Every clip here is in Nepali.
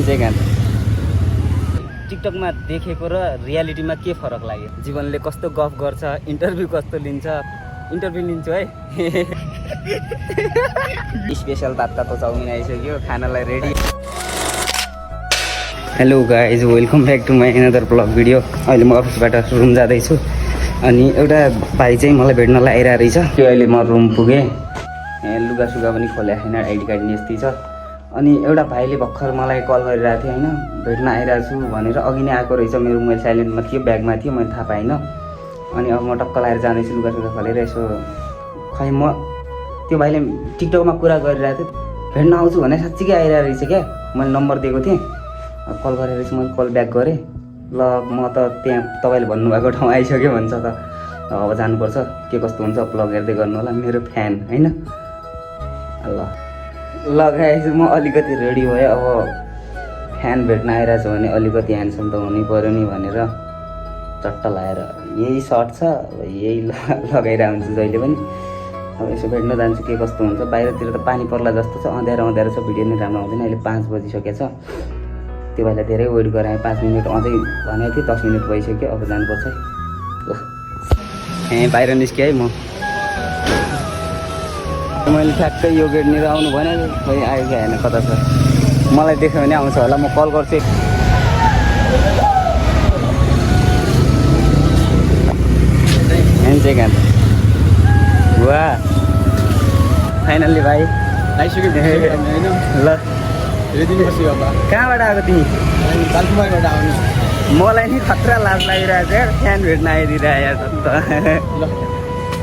चाहिँ टिकटकमा देखेको र रियालिटीमा के फरक लाग्यो? जीवनले कस्तो गफ गर्छ, इन्टरभ्यू कस्तो लिन्छ? इन्टरभ्यू लिन्छु है। स्पेसल तातो चाउमिन आइसक्यो, खानालाई ready. Hello guys, welcome back to my another blog video. अहिले म अफिसबाट रुम जाँदैछु अनि एउटा भाइ चाहिँ मलाई भेट्नलाई आइरहेको रहेछ। त्यो अहिले म रुम पुगेँ, लुगासुगा पनि खोलेको छैन, आइडी कार्ड नि यस्तै छ। अनि एउटा भाइले भर्खर मलाई कल गरिरहेको थियो होइन, भेट्न आइरहेको छु भनेर। अघि नै आएको रहेछ, मेरो मोबाइल साइलेन्टमा थियो, ब्यागमा थियो, मैले थाहा पाइनँ। अनि अब म टक्क लाएर जाँदैछु लुगासुगा खोलेर। यसो खै म त्यो भाइले टिकटकमा कुरा गरिरहेको थियो, भेट्न आउँछु भने साँच्चीकै आइरहेको रहेछ क्या। मैले नम्बर दिएको थिएँ, कल गरेर चाहिँ मैले कल ब्याक गरेँ। ल म त त्यहाँ तपाईँले भन्नुभएको ठाउँ आइसक्यो भन्छ त, अब जानुपर्छ। के कस्तो हुन्छ ब्लग हेर्दै गर्नु होला, मेरो फ्यान होइन। ल लगाएछु म अलिकति रेडी भएँ। अब फ्यान भेट्न आइरहेछ भने अलिकति ह्यान्डसम त हुनै पऱ्यो नि भनेर चट्ट लगाएर यही सर्ट छ, अब यही लगाइरहेको हुन्छु जहिले पनि। अब यसो भेट्न जान्छु के कस्तो हुन्छ। बाहिरतिर त पानी पर्ला जस्तो छ, अँध्यारो अँध्यारो छ, भिडियो नै राम्रो आउँदैन। अहिले 5 बजिसकेको छ। त्यो भाइलाई धेरै वेट गराएँ, 5 मिनट अझै भनेको थिएँ, 10 मिनट भइसक्यो। अब जानुपर्छ है। ल बाहिर निस्केँ है म। मैले ठ्याक्कै यो गेटनिर आउनु भने खोइ आयो कि होइन, कता छ। मलाई देख्यो भने आउँछ होला, म कल गर्छु। चाहिँ कहाँ वा फाइनल्ली भाइ आइसक्यो होइन। ल कहाँबाट आएको तिमी? बालकुमारीबाट आउनु। मलाई नि खतरा लाज लागिरहेको छ, फ्यान भेट्न आइदिइरहेको त।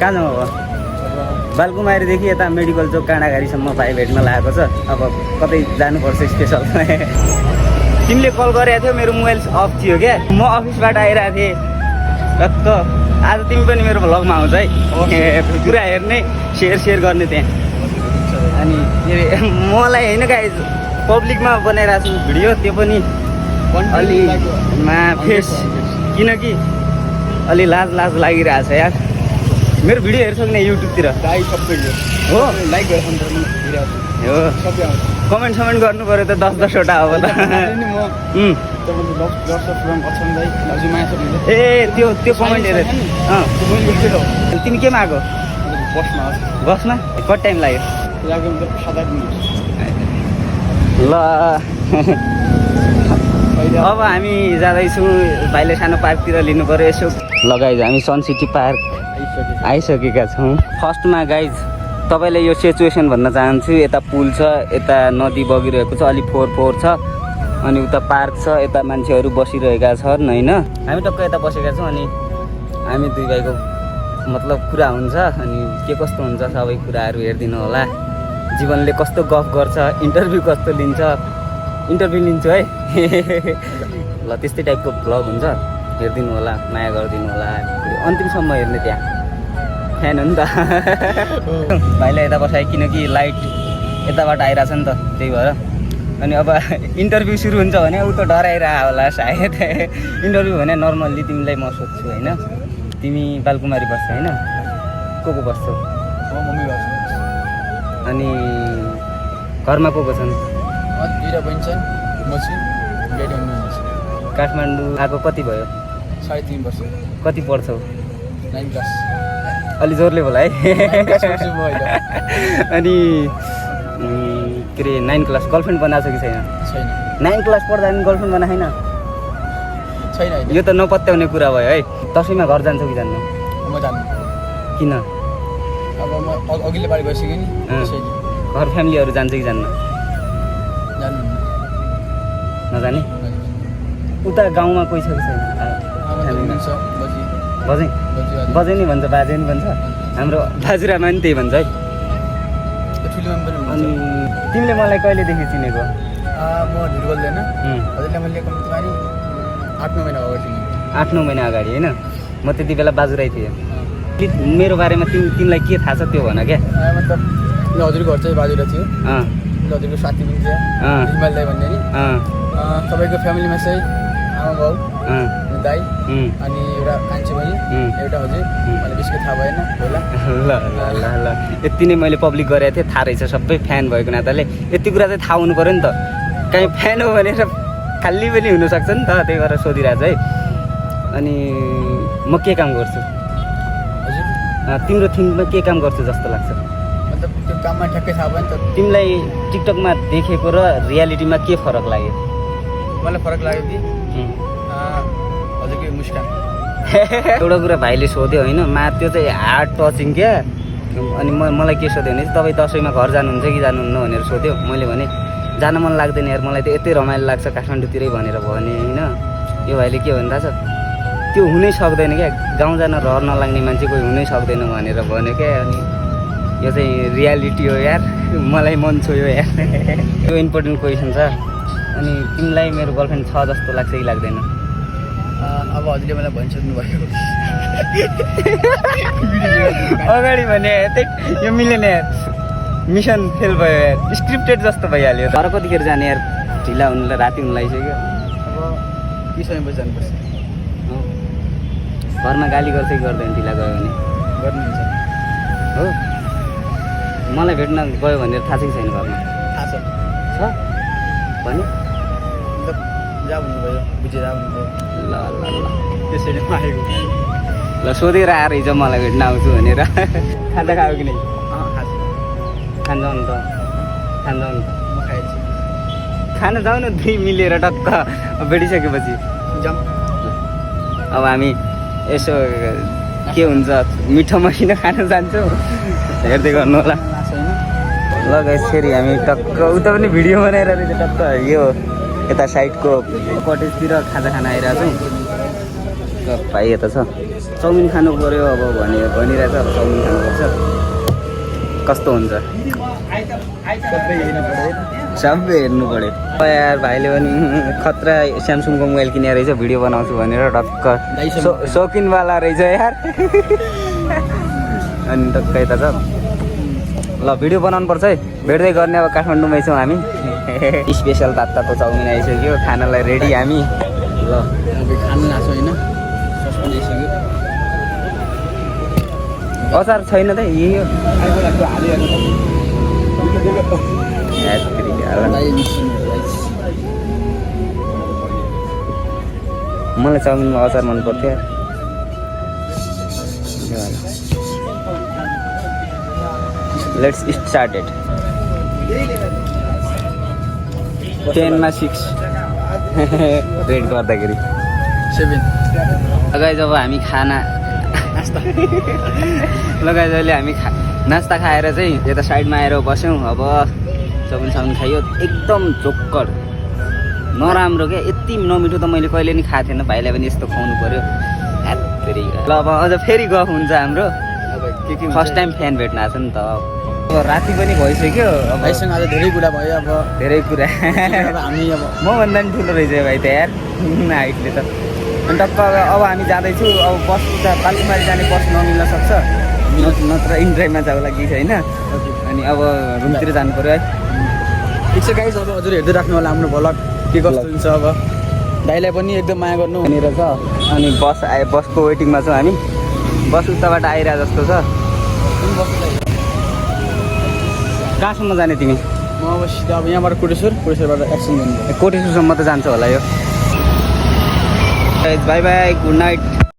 कहाँ जाउँ अब? बालकुमारीदेखि यता मेडिकल चोक काँडाघारीसम्म भाइ भेट्न लागेको छ। अब कतै जानुपर्छ स्पेसल। तिमीले कल गरेको थियौ, मेरो मोबाइल अफ थियो क्या, म अफिसबाट आइरहेको थिएँ टक्क। आज तिमी पनि मेरो भ्लगमा आउँछ है, पुरा हेर्ने, सेयर गर्ने त्यहाँ। अनि मलाई होइन गाइज, पब्लिकमा बनाइरहेको छु भिडियो, त्यो पनि अलि फेस, किनकि अलि लाज लागिरहेको छ यार। मेरो भिडियो हेर्छौ कि नहीं युट्युबतिर? हो लाइक हो, कमेन्ट समेन्ट गर्नु पऱ्यो त 10-10 वटा अब त। ए त्यो कमेन्ट हेरेर तिमी केमा आएको? बसमा? कति टाइम लाग्यो? ल अब हामी जाँदैछौँ, भाइले सानो पार्कतिर लिनु पऱ्यो यसो। ल गाइज, हामी सन सिटी पार्क आइसकेका छौँ। फर्स्टमा गाइज तपाईँलाई यो सिचुएसन भन्न चाहन्छु। यता पुल छ, यता नदी बगिरहेको छ, अलि फोहोर छ, अनि उता पार्क छ, यता मान्छेहरू बसिरहेका छन् होइन। हामी टक्क यता बसेका छौँ। अनि हामी दुई भाइको मतलब कुरा हुन्छ, अनि के कस्तो हुन्छ सबै कुराहरू हेरिदिनु होला। जीवनले कस्तो गफ गर्छ, इन्टरभ्यू कस्तो लिन्छ, इन्टरभ्यू लिन्छु है। ल त्यस्तै टाइपको भ्लग हुन्छ, हेरिदिनु होला, माया गरिदिनु होला, अन्तिमसम्म हेर्ने। त्यहाँ फ्यान हो नि त। भाइलाई यता बसाएँ किनकि लाइट यताबाट आइरहेछ नि त, त्यही भएर। अनि अब इन्टरभ्यू सुरु हुन्छ भने ऊ त डराइरह होला सायद। इन्टरभ्यू भने नर्मल्ली तिमीलाई म सोध्छु होइन, तिमी बालकुमारी बस्छौ होइन? को बस्छौ? मम्मी बस्छ। अनि घरमा को छन्? दुईवटा बहिनी छन्, म छु। काठमाडौँ आएको कति भयो? 3.5 वर्ष। कति पढ्छौ? 9 क्लास। अलि जोरले बोला है। अनि के अरे 9 क्लास गर्लफ्रेन्ड बनाएको छ कि छैन? 9 क्लास पढ्दा पनि गर्लफ्रेन्ड बनाएको छैन? यो त नपत्याउने कुरा भयो है। 10वीमा घर जान्छौ कि जान्नु? म जान्नु। किन? अब म अघिल्लो पालि गइसकेँ नि। घर फ्यामिलीहरू जान्छ कि जान्न? जान्नु। नजाने? उता गाउँमा कोही छ कि छैन? बजे नि भन्छ, बाजे नि भन्छ। हाम्रो बाजुरामा पनि त्यही भन्छ है। अनि तिमीले मलाई कहिलेदेखि चिनेको? म ढिर बोल्दैन, हजुरले मैले 8-9 महिना अगाडि। 8-9 महिना अगाडि होइन? म त्यति बेला बाजुराई थिएँ। मेरो बारेमा तिमीलाई के थाहा छ त्यो भन क्या। मतलब हजुरको घर चाहिँ बाजुरा थियो, हजुरको साथी पनि थियो हिमाल दाई भन्ने नि। तपाईँको फ्यामिलीमा चाहिँ आमा बाउ, दाई अनि एउटा कान्छी बहिनी, एउटा हजुर। मलाई बेसी थाहा भएन होला। ल ल ल ल यति नै मैले पब्लिक गरेको थिएँ, थाहा रहेछ सबै फ्यान भएको नाताले। यति कुरा चाहिँ थाहा हुनु पऱ्यो नि त। कहीँ फ्यान हो भनेर खाली पनि हुनसक्छ नि त, त्यही भएर सोधिरहेको है। अनि म के काम गर्छु? हजुर तिम्रो थिङमा के काम गर्छु जस्तो लाग्छ? मतलब त्यो काममा ठ्याक्कै थाहा भयो नि त। तिमीलाई टिकटकमा देखेको र रियालिटीमा के फरक लाग्यो? मलाई फरक लाग्यो कि हजुरको मुस्कान। एउटा कुरा भाइले सोध्यो होइन, त्यो चाहिँ हार्ड टचिङ क्या। अनि मलाई के सोध्यो भने तपाईँ दसैँमा घर जानुहुन्छ कि जानुहुन्न भनेर सोध्यो। मैले भने जान मन लाग्दैन यार, मलाई त यति रमाइलो लाग्छ काठमाडौँतिरै भनेर भने होइन। यो भाइले के भन्दा छ, त्यो हुनै सक्दैन क्या, गाउँ जान रहर नलाग्ने मान्छे कोही हुनै सक्दैन भनेर भन्यो क्या। अनि यो चाहिँ रियालिटी हो यार, मलाई मन छोयो यार। यो इम्पोर्टेन्ट क्वेसन छ। अनि तिमीलाई मेरो गर्लफ्रेन्ड छ जस्तो लाग्छ कि लाग्दैन? अब हजुरले मलाई भनिसक्नु भयो। अगाडि भने यो मिलेन यार, मिसन फेल भयो यार, स्क्रिप्टेड जस्तो भइहाल्यो। घर कतिखेर जाने यार? ढिला हुनुलाई राति हुनु लागिसक्यो। अब के समयपछि जानुपर्छ? घरमा गाली गर्छ कि गर्दैन ढिला गयो भने? गर्नुहुन्छ हो, मलाई भेट्न गयो भनेर थाहा छ कि छैन घरमा? थाहा छ भने मतलब जा भन्नुभयो, बुझेर भन्नुभयो, ल ल ल त्यसैले म आएको। ल सोधेर आएर हिजो मलाई भेट्न आउँछु भनेर। खाजा खायो कि नै? खास खान जाउँ नि त, खान जाउँ नि त। म खाएछु। खान जाउँ न, दुई मिलेर टक्क भेटिसकेपछि। जाम अब हामी यसो के हुन्छ मिठो मसिनो खान जान्छौँ, हेर्दै गर्नु होला। ल गाइस, फेरि हामी टक्क उता पनि भिडियो बनाएर रहेछ, टक्क यो यता साइडको कटेजतिर खाजा खान आइरहेको छौँ। भाइ यता छ, चाउमिन खानु पऱ्यो अब भनिरहेछ। अब चाउमिन खानुपर्छ, कस्तो हुन्छ सबै हेर्नु पऱ्यो। यार भाइले पनि खतरा स्यामसङको मोबाइल किनेर रहेछ, भिडियो बनाउँछु भनेर टक्क सोकिनवाला रहेछ यार। अनि टक्क यता छ। ल भिडियो बनाउनु पर्छ है, भेट्दै गर्ने। अब काठमाडौँमै छौँ हामी। स्पेसल तातो चाउमिन आइसक्यो, खानालाई रेडी हामी। ल खानु लाग्छ होइन, सस पनि आइसक्यो। अचार छैन त यही हो। मलाई चाउमिनमा अचार मन पर्थ्यो। Let's start it. 10मा 6 रेड गर्दाखेरि 7 लगाइ। जब हामी खाना लगाइ जहिले हामी नास्ता खाएर चाहिँ यता साइडमा आएर बस्यौँ। अब चाउमिन खायो, एकदम झोक्कड नराम्रो क्या, यति नमिठो त मैले कहिले नि खाएको थिएन। भाइलाई पनि यस्तो खुवाउनु पऱ्यो। फेरि ल अब अझ फेरि गफ हुन्छ हाम्रो। अब के फर्स्ट टाइम फ्यान भेट्न आएको छ नि त। अब राति पनि भइसक्यो, अब भाइसँग आज धेरै कुरा भयो। अब धेरै कुरा अब हामी अब मभन्दा पनि ठुलो रहेछ भाइ त यार, हाइटले त। अनि टक्क अब हामी जाँदैछु। अब बस त बालकुमारी जाने बस नमिल्न सक्छ, नत्र इन्ड्राइभमा जाउँला कि छैन। अनि अब रुमतिर जानु पऱ्यो है। ठिक छ गाइस, अब हजुर हेर्दै राख्नु होला हाम्रो भ्लग के कस्तो हुन्छ। अब भाइलाई पनि एकदम माया गर्नु भनेर छ। अनि बस बसको वेटिङमा छौँ हामी। बस उताबाट आइरहेको जस्तो छ। कहाँसम्म जाने तिमी? म अब सिधा अब यहाँबाट कोटेश्वरबाट एक्सन गर्नु। कोटेश्वरसम्म त जान्छ होला यो। By by, good night.